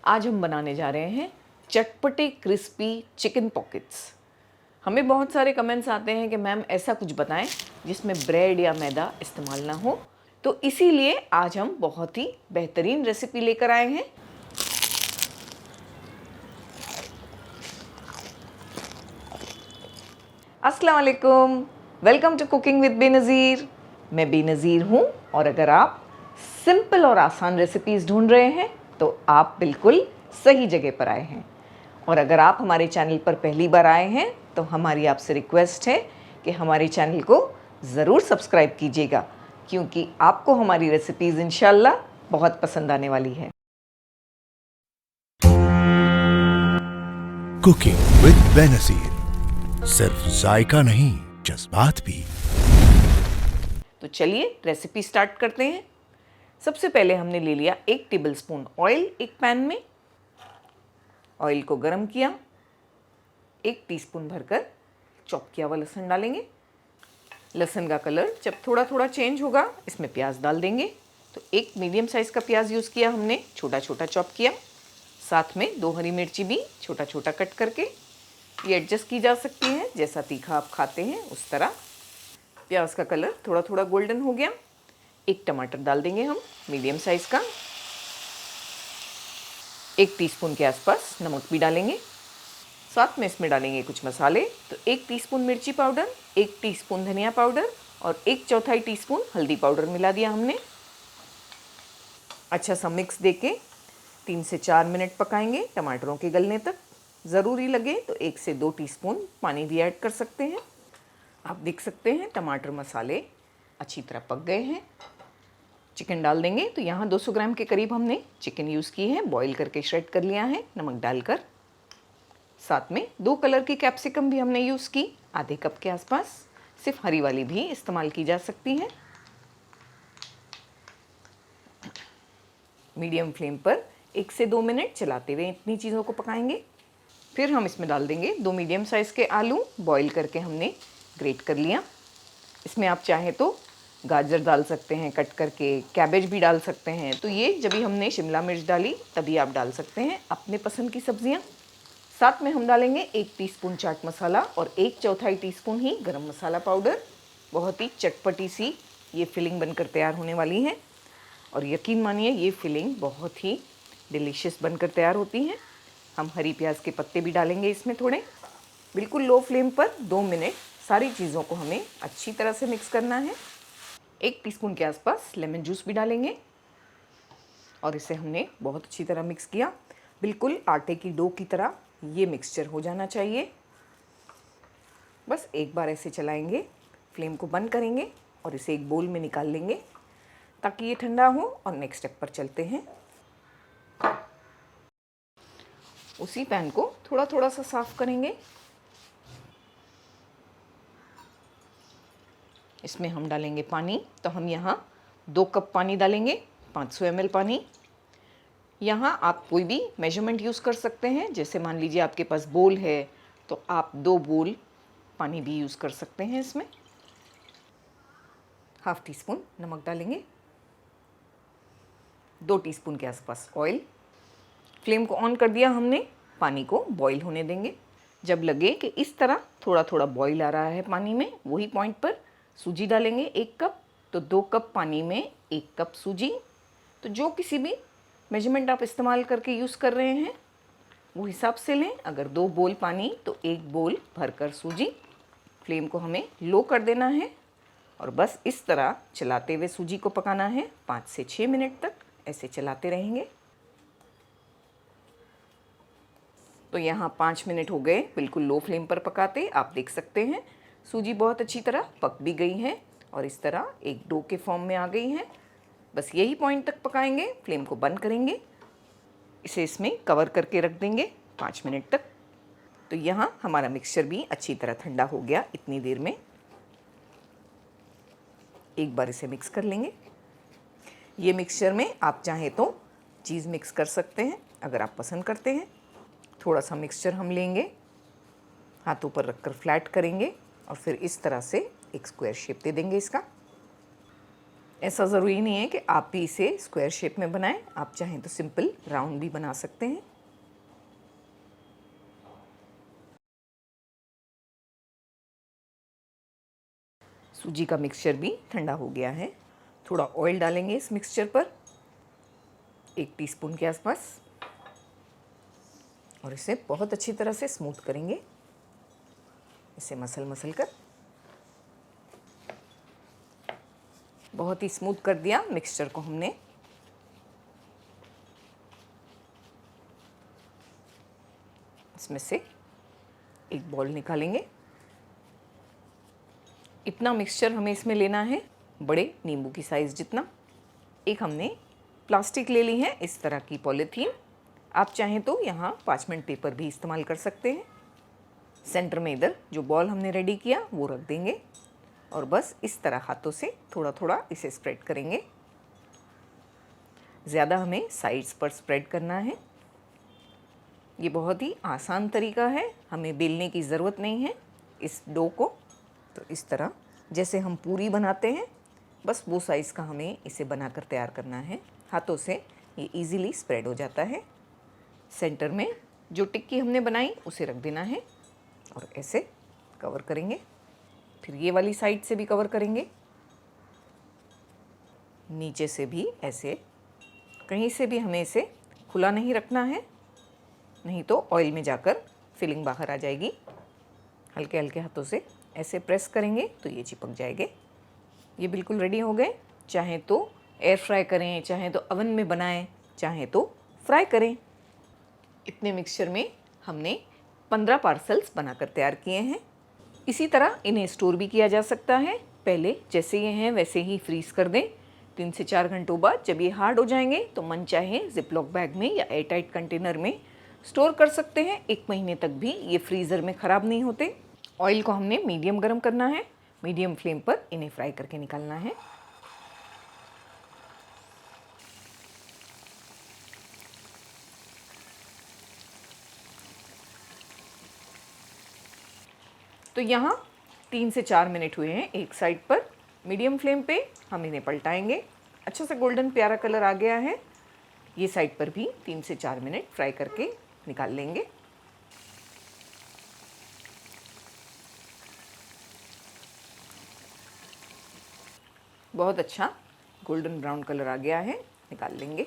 आज हम बनाने जा रहे हैं चटपटे क्रिस्पी चिकन पॉकेट्स। हमें बहुत सारे कमेंट्स आते हैं कि मैम ऐसा कुछ बताएं जिसमें ब्रेड या मैदा इस्तेमाल ना हो, तो इसीलिए आज हम बहुत ही बेहतरीन रेसिपी लेकर आए हैं। अस्सलाम वालेकुम, welcome to cooking with Benazir. मैं बेनज़ीर हूँ और अगर आप सिंपल और आसान रेसिपीज़ ढूंढ रहे हैं तो आप बिल्कुल सही जगह पर आए हैं। और अगर आप हमारे चैनल पर पहली बार आए हैं तो हमारी आपसे रिक्वेस्ट है कि हमारे चैनल को ज़रूर सब्सक्राइब कीजिएगा, क्योंकि आपको हमारी रेसिपीज़ इंशाल्लाह बहुत पसंद आने वाली है। कुकिंग विद बेनज़ीर, सिर्फ जायका नहीं जज्बात भी। तो चलिए रेसिपी स्टार्ट करते हैं। सबसे पहले हमने ले लिया 1 टेबलस्पून ऑयल एक पैन में। ऑयल को गरम किया, 1 टीस्पून भरकर चॉप किया हुआ लहसुन डालेंगे। लहसुन का कलर जब थोड़ा थोड़ा चेंज होगा इसमें प्याज डाल देंगे। तो 1 मीडियम साइज़ का प्याज यूज़ किया हमने, छोटा छोटा चॉप किया। साथ में 2 हरी मिर्ची भी छोटा छोटा कट करके, ये एडजस्ट की जा सकती है जैसा तीखा आप खाते हैं उस तरह। प्याज का कलर थोड़ा थोड़ा गोल्डन हो गया। 1 टमाटर डाल देंगे हम मीडियम साइज़ का। 1 टीस्पून के आसपास नमक भी डालेंगे। साथ में इसमें डालेंगे कुछ मसाले। तो 1 टीस्पून मिर्ची पाउडर, 1 टीस्पून धनिया पाउडर और 1/4 टीस्पून हल्दी पाउडर मिला दिया हमने। अच्छा सा मिक्स देके 3 से 4 मिनट पकाएंगे टमाटरों के गलने तक। ज़रूरी लगे तो 1 से 2 टीस्पून पानी भी ऐड कर सकते हैं। आप देख सकते हैं टमाटर मसाले अच्छी तरह पक गए हैं। चिकन डाल देंगे। तो यहाँ 200 ग्राम के करीब हमने चिकन यूज़ की है, बॉईल करके श्रेड कर लिया है नमक डालकर। साथ में 2 कलर की कैप्सिकम भी हमने यूज़ की, आधे कप के आसपास। सिर्फ हरी वाली भी इस्तेमाल की जा सकती है। मीडियम फ्लेम पर 1 से 2 मिनट चलाते हुए इतनी चीज़ों को पकाएंगे। फिर हम इसमें डाल देंगे 2 मीडियम साइज़ के आलू, बॉईल करके हमने ग्रेट कर लिया। इसमें आप चाहें तो गाजर डाल सकते हैं कट करके, कैबेज भी डाल सकते हैं। तो ये जब भी हमने शिमला मिर्च डाली तभी आप डाल सकते हैं अपने पसंद की सब्जियां। साथ में हम डालेंगे 1 टीस्पून चाट मसाला और 1/4 टीस्पून ही गरम मसाला पाउडर। बहुत ही चटपटी सी ये फिलिंग बनकर तैयार होने वाली है और यकीन मानिए ये फिलिंग बहुत ही डिलीशियस बनकर तैयार होती है। हम हरी प्याज के पत्ते भी डालेंगे इसमें थोड़े। बिल्कुल लो फ्लेम पर 2 मिनट सारी चीज़ों को हमें अच्छी तरह से मिक्स करना है। 1 टीस्पून के आसपास लेमन जूस भी डालेंगे और इसे हमने बहुत अच्छी तरह मिक्स किया। बिल्कुल आटे की डो की तरह ये मिक्सचर हो जाना चाहिए। बस एक बार ऐसे चलाएंगे, फ्लेम को बंद करेंगे और इसे एक बोल में निकाल लेंगे ताकि ये ठंडा हो। और नेक्स्ट स्टेप पर चलते हैं। उसी पैन को थोड़ा थोड़ा सा साफ़ करेंगे। इसमें हम डालेंगे पानी। तो हम यहाँ 2 कप पानी डालेंगे, 500 ml पानी। यहाँ आप कोई भी मेजरमेंट यूज़ कर सकते हैं। जैसे मान लीजिए आपके पास बोल है तो आप 2 बोल पानी भी यूज़ कर सकते हैं। इसमें ½ टीस्पून नमक डालेंगे, 2 टीस्पून के आसपास ऑयल। फ्लेम को ऑन कर दिया हमने, पानी को बॉईल होने देंगे। जब लगे कि इस तरह थोड़ा थोड़ा बॉईल आ रहा है पानी में, वही पॉइंट पर सूजी डालेंगे 1 कप। तो 2 कप पानी में 1 कप सूजी। तो जो किसी भी मेजरमेंट आप इस्तेमाल करके यूज़ कर रहे हैं वो हिसाब से लें। अगर 2 बोल पानी तो 1 बोल भरकर सूजी। फ्लेम को हमें लो कर देना है और बस इस तरह चलाते हुए सूजी को पकाना है 5 से 6 मिनट तक। ऐसे चलाते रहेंगे। तो यहाँ 5 मिनट हो गए बिल्कुल लो फ्लेम पर पकाते। आप देख सकते हैं सूजी बहुत अच्छी तरह पक भी गई है और इस तरह एक डो के फॉर्म में आ गई है। बस यही पॉइंट तक पकाएंगे। फ्लेम को बंद करेंगे, इसे इसमें कवर करके रख देंगे 5 मिनट तक। तो यहाँ हमारा मिक्सचर भी अच्छी तरह ठंडा हो गया। इतनी देर में एक बार इसे मिक्स कर लेंगे। ये मिक्सचर में आप चाहें तो चीज़ मिक्स कर सकते हैं अगर आप पसंद करते हैं। थोड़ा सा मिक्सचर हम लेंगे, हाथों पर रखकर फ्लैट करेंगे और फिर इस तरह से एक स्क्वायर शेप दे देंगे इसका। ऐसा ज़रूरी नहीं है कि आप भी इसे स्क्वायर शेप में बनाएं, आप चाहें तो सिंपल राउंड भी बना सकते हैं। सूजी का मिक्सचर भी ठंडा हो गया है। थोड़ा ऑयल डालेंगे इस मिक्सचर पर, 1 टीस्पून के आसपास, और इसे बहुत अच्छी तरह से स्मूथ करेंगे। इसे मसल कर बहुत ही स्मूथ कर दिया मिक्सचर को हमने। इसमें से एक बॉल निकालेंगे। इतना मिक्सचर हमें इसमें लेना है, बड़े नींबू की साइज़ जितना। एक हमने प्लास्टिक ले ली है, इस तरह की पॉलीथीन। आप चाहें तो यहाँ पार्चमेंट पेपर भी इस्तेमाल कर सकते हैं। सेंटर में इधर जो बॉल हमने रेडी किया वो रख देंगे और बस इस तरह हाथों से थोड़ा थोड़ा इसे स्प्रेड करेंगे। ज़्यादा हमें साइड्स पर स्प्रेड करना है। ये बहुत ही आसान तरीका है, हमें बेलने की ज़रूरत नहीं है इस डो को। तो इस तरह जैसे हम पूरी बनाते हैं, बस वो साइज़ का हमें इसे बनाकर तैयार करना है। हाथों से ये इजीली स्प्रेड हो जाता है। सेंटर में जो टिक्की हमने बनाई उसे रख देना है और ऐसे कवर करेंगे। फिर ये वाली साइड से भी कवर करेंगे, नीचे से भी ऐसे। कहीं से भी हमें इसे खुला नहीं रखना है, नहीं तो ऑयल में जाकर फिलिंग बाहर आ जाएगी। हल्के हल्के हाथों से ऐसे प्रेस करेंगे तो ये चिपक जाएंगे। ये बिल्कुल रेडी हो गए। चाहे तो एयर फ्राई करें, चाहे तो ओवन में बनाएं, चाहे तो फ्राई करें। इतने मिक्सचर में हमने 15 पार्सल्स बनाकर तैयार किए हैं। इसी तरह इन्हें स्टोर भी किया जा सकता है। पहले जैसे ये हैं वैसे ही फ्रीज़ कर दें। 3 से 4 घंटों बाद जब ये हार्ड हो जाएंगे तो मन चाहे जिपलॉक बैग में या एयरटाइट कंटेनर में स्टोर कर सकते हैं। 1 महीने तक भी ये फ्रीज़र में ख़राब नहीं होते। ऑयल को हमने मीडियम गर्म करना है, मीडियम फ्लेम पर इन्हें फ्राई करके निकालना है। तो यहाँ 3 से 4 मिनट हुए हैं एक साइड पर। मीडियम फ्लेम पे हम इन्हें पलटाएंगे। अच्छा सा गोल्डन प्यारा कलर आ गया है। ये साइड पर भी 3 से 4 मिनट फ्राई करके निकाल लेंगे। बहुत अच्छा गोल्डन ब्राउन कलर आ गया है, निकाल लेंगे।